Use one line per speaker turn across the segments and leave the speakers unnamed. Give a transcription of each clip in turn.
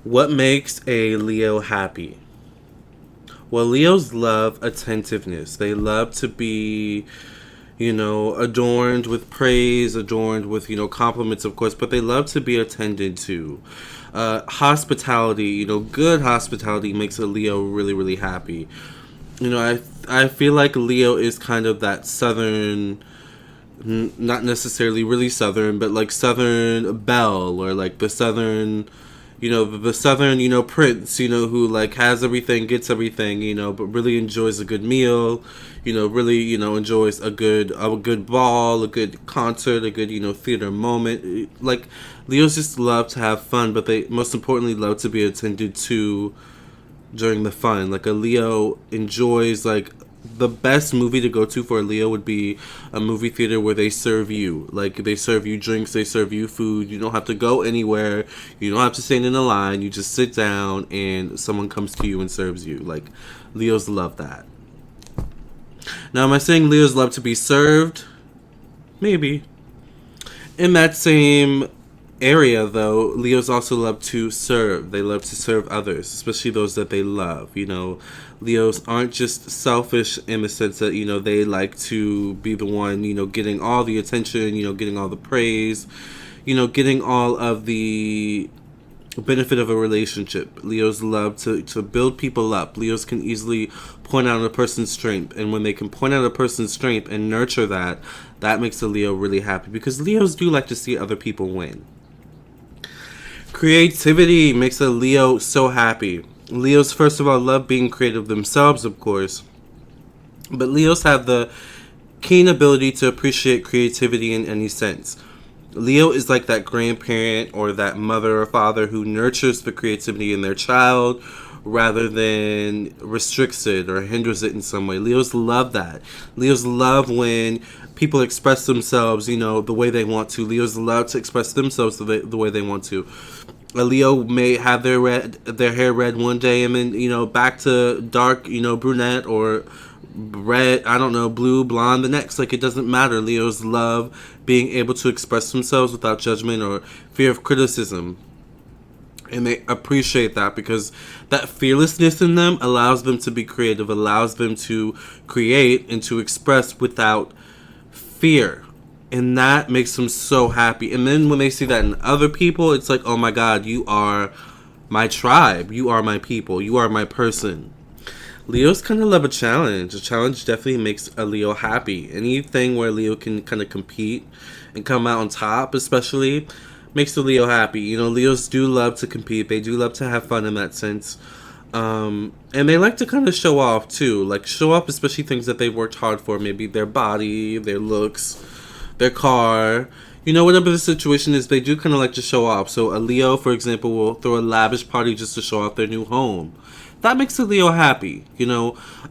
What makes a Leo happy? Well, Leos love attentiveness. They love to be, adorned with praise, adorned with, compliments, of course, but they love to be attended to. Hospitality, good hospitality makes a Leo really, really happy. I feel like Leo is kind of that southern, not necessarily really southern, but like southern belle, or like the southern, the southern, prince, who like has everything, gets everything, but really enjoys a good meal, really, enjoys a good ball, a good concert, a good, theater moment. Like, Leos just love to have fun, but they most importantly love to be attended to during the fun. Like, a Leo enjoys, like, the best movie to go to for a Leo would be a movie theater where they serve you. Like, they serve you drinks, they serve you food. You don't have to go anywhere. You don't have to stand in a line. You just sit down and someone comes to you and serves you. Like, Leos love that. Now, am I saying Leos love to be served? Maybe. In that same area, though, Leos also love to serve. They love to serve others, especially those that they love. Leos aren't just selfish in the sense that, they like to be the one, getting all the attention, getting all the praise, getting all of the benefit of a relationship. Leos love to build people up. Leos can easily point out a person's strength, and when they can point out a person's strength and nurture that, that makes a Leo really happy, because Leos do like to see other people win. Creativity makes a Leo so happy. Leos, first of all, love being creative themselves, of course, but Leos have the keen ability to appreciate creativity in any sense. Leo is like that grandparent or that mother or father who nurtures the creativity in their child rather than restricts it or hinders it in some way. Leos love that. Leos love when people express themselves, the way they want to. Leos love to express themselves the way they want to. A Leo may have their hair red one day and then, back to dark, brunette, or red, I don't know, blue, blonde the next. Like, it doesn't matter. Leos love being able to express themselves without judgment or fear of criticism. And they appreciate that, because that fearlessness in them allows them to be creative, allows them to create and to express without fear. And that makes them so happy. And then when they see that in other people, it's like, oh my God, you are my tribe. You are my people. You are my person. Leos kind of love a challenge. A challenge definitely makes a Leo happy. Anything where Leo can kind of compete and come out on top, especially, makes the Leo happy. Leos do love to compete. They do love to have fun in that sense. And they like to kind of show off too. Like, show off especially things that they've worked hard for. Maybe their body, their looks, their car. Whatever the situation is, they do kind of like to show off. So a Leo, for example, will throw a lavish party just to show off their new home. That makes a Leo happy.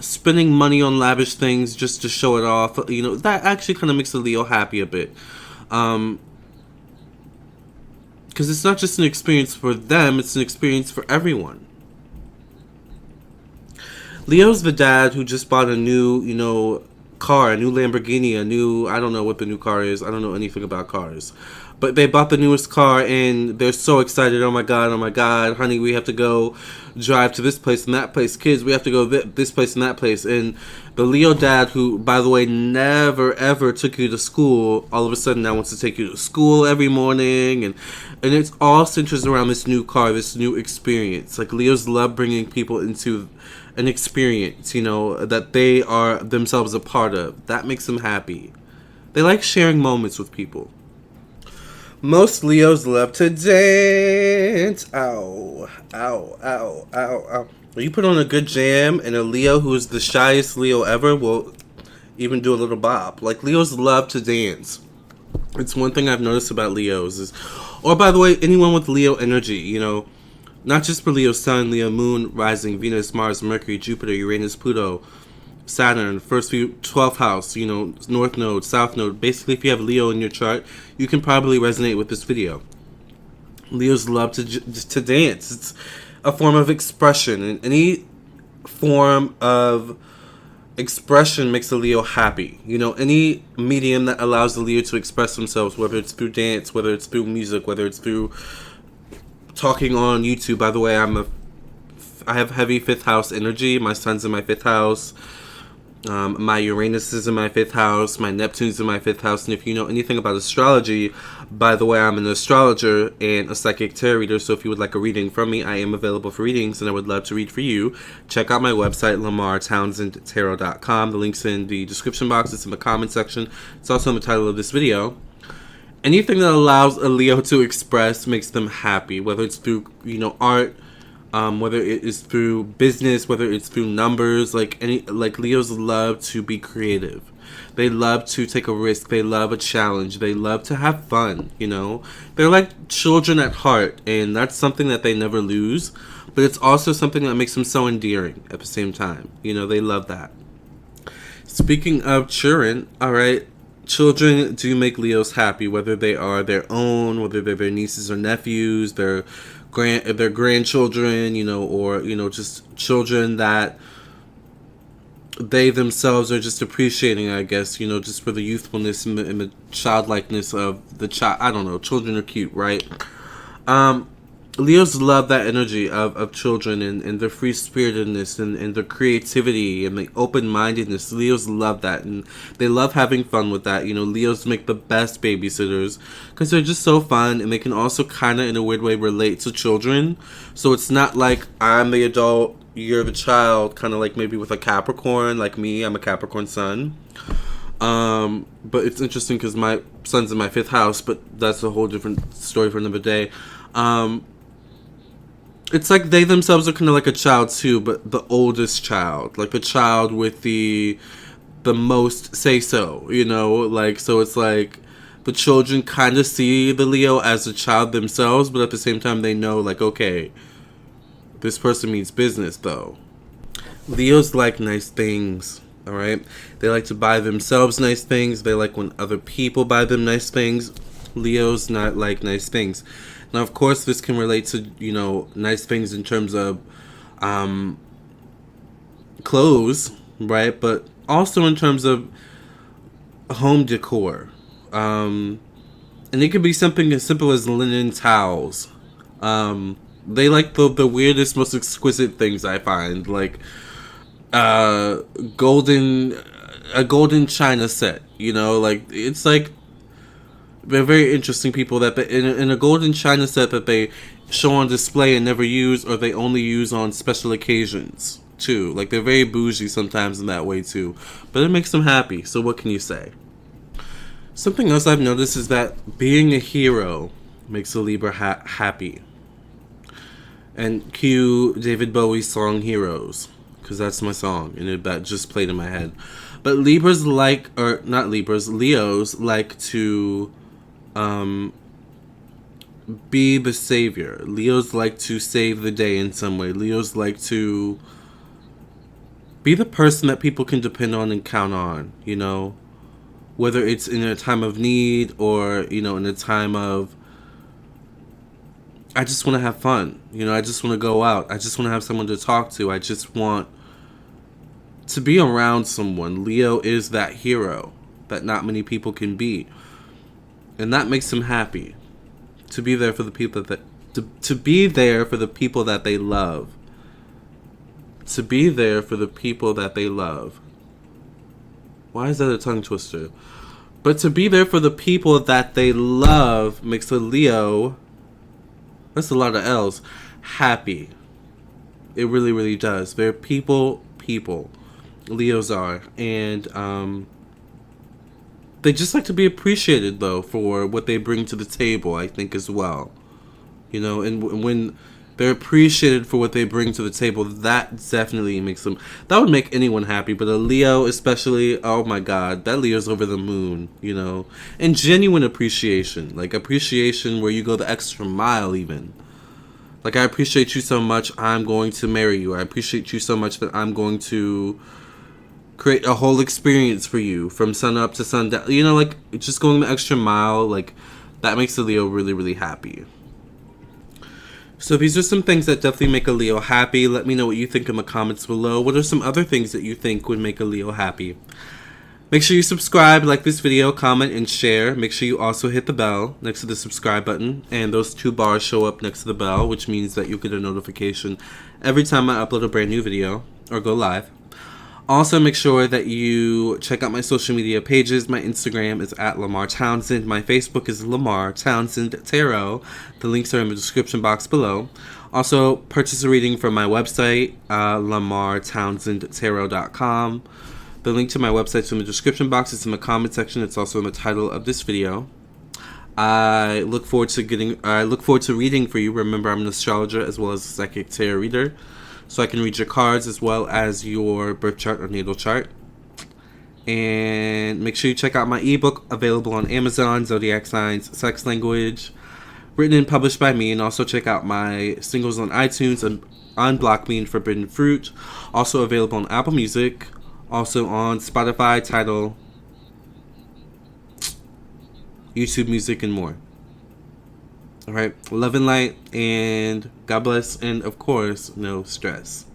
Spending money on lavish things just to show it off. That actually kind of makes a Leo happy a bit. Because it's not just an experience for them, it's an experience for everyone. Leo's the dad who just bought a new, car, a new Lamborghini, I don't know what the new car is. I don't know anything about cars. But they bought the newest car and they're so excited. Oh my God, honey, we have to go drive to this place and that place. Kids, we have to go this place and that place. And the Leo dad, who, by the way, never ever took you to school, all of a sudden now wants to take you to school every morning. And it's all centers around this new car, this new experience. Like, Leos love bringing people into an experience, that they are themselves a part of. That makes them happy. They like sharing moments with people. Most Leos love to dance. Ow, ow, ow, ow, ow. When you put on a good jam, and a Leo who is the shyest Leo ever will even do a little bop. Like, Leos love to dance. It's one thing I've noticed about Leos or by the way, anyone with Leo energy, not just for Leo Sun, Leo Moon, Rising, Venus, Mars, Mercury, Jupiter, Uranus, Pluto, Saturn, first 12th house, North Node, South Node. Basically, if you have Leo in your chart, you can probably resonate with this video. Leos love to dance. It's a form of expression, and any form of expression makes a Leo happy. Any medium that allows the Leo to express themselves, whether it's through dance, whether it's through music, whether it's through talking on YouTube. By the way, I have heavy 5th house energy. My sun's in my 5th house. My Uranus is in my 5th house. My Neptune's in my 5th house. And if you know anything about astrology, by the way, I'm an astrologer and a psychic tarot reader. So if you would like a reading from me, I am available for readings, and I would love to read for you. Check out my website, LamarrTownsendTarot.com. The link's in the description box. It's in the comment section. It's also in the title of this video. Anything that allows a Leo to express makes them happy, whether it's through, art, whether it is through business, whether it's through numbers. Like Leos love to be creative. They love to take a risk. They love a challenge. They love to have fun, They're like children at heart, and that's something that they never lose. But it's also something that makes them so endearing at the same time. They love that. Speaking of children, all right, children do make Leos happy, whether they are their own, whether they're their nieces or nephews, their grandchildren, or just children that they themselves are just appreciating, I guess, just for the youthfulness and the childlikeness of the child. I don't know, children are cute, right? Leos love that energy of children and their free-spiritedness and their creativity and the open-mindedness. Leos love that, and they love having fun with that. Leos make the best babysitters because they're just so fun, and they can also kind of, in a weird way, relate to children. So it's not like I'm the adult, you're the child, kind of like maybe with a Capricorn, like me. I'm a Capricorn sun. But it's interesting because my son's in my 5th house, but that's a whole different story for another day. It's like they themselves are kind of like a child too, but the oldest child, like the child with the most say so, so it's like the children kind of see the Leo as a child themselves, but at the same time they know, like, okay, this person means business though. Leos like nice things, all right? They like to buy themselves nice things. They like when other people buy them nice things. Leos not like nice things. Now, of course, this can relate to, nice things in terms of clothes, right? But also in terms of home decor. And it could be something as simple as linen towels. They like the weirdest, most exquisite things, I find. Like a golden china set, it's like they're very interesting people that in a golden china set that they show on display and never use, or they only use on special occasions too. Like they're very bougie sometimes in that way too, but it makes them happy. So what can you say? Something else I've noticed is that being a hero makes a Libra happy. And cue David Bowie's song Heroes, because that's my song and that just played in my head. But Leos like to be the savior. Leos like to save the day in some way. Leos like to be the person that people can depend on and count on, whether it's in a time of need or, in a time of, I just want to have fun. I just want to go out. I just want to have someone to talk to. I just want to be around someone. Leo is that hero that not many people can be. And that makes them happy. To be there for the people to be there for the people that they love. To be there for the people that they love. Why is that a tongue twister? But to be there for the people that they love makes a Leo, that's a lot of L's, happy. It really, really does. They're people. Leos are. And they just like to be appreciated, though, for what they bring to the table, I think, as well. And when they're appreciated for what they bring to the table, that definitely makes them, that would make anyone happy. But a Leo especially, oh my God, that Leo's over the moon, And genuine appreciation, like appreciation where you go the extra mile even. Like, I appreciate you so much, I'm going to marry you. I appreciate you so much that I'm going to create a whole experience for you from sun up to sundown. Like, just going the extra mile, like, that makes a Leo really, really happy. So these are some things that definitely make a Leo happy. Let me know what you think in the comments below. What are some other things that you think would make a Leo happy? Make sure you subscribe, like this video, comment, and share. Make sure you also hit the bell next to the subscribe button. And those two bars show up next to the bell, which means that you'll get a notification every time I upload a brand new video or go live. Also, make sure that you check out my social media pages. My Instagram is at Lamarr Townsend. My Facebook is Lamarr Townsend Tarot. The links are in the description box below. Also, purchase a reading from my website, lamarrtownsendtarot.com. The link to my website is in the description box. It's in the comment section. It's also in the title of this video. I look forward to reading for you. Remember, I'm an astrologer as well as a psychic tarot reader, so I can read your cards as well as your birth chart or natal chart. And make sure you check out my ebook, available on Amazon, Zodiac Signs, Sex Language, written and published by me. And also check out my singles on iTunes and Unblock Me and Forbidden Fruit. Also available on Apple Music, also on Spotify, Tidal, YouTube Music, and more. Alright, love and light, and God bless, and of course, no stress.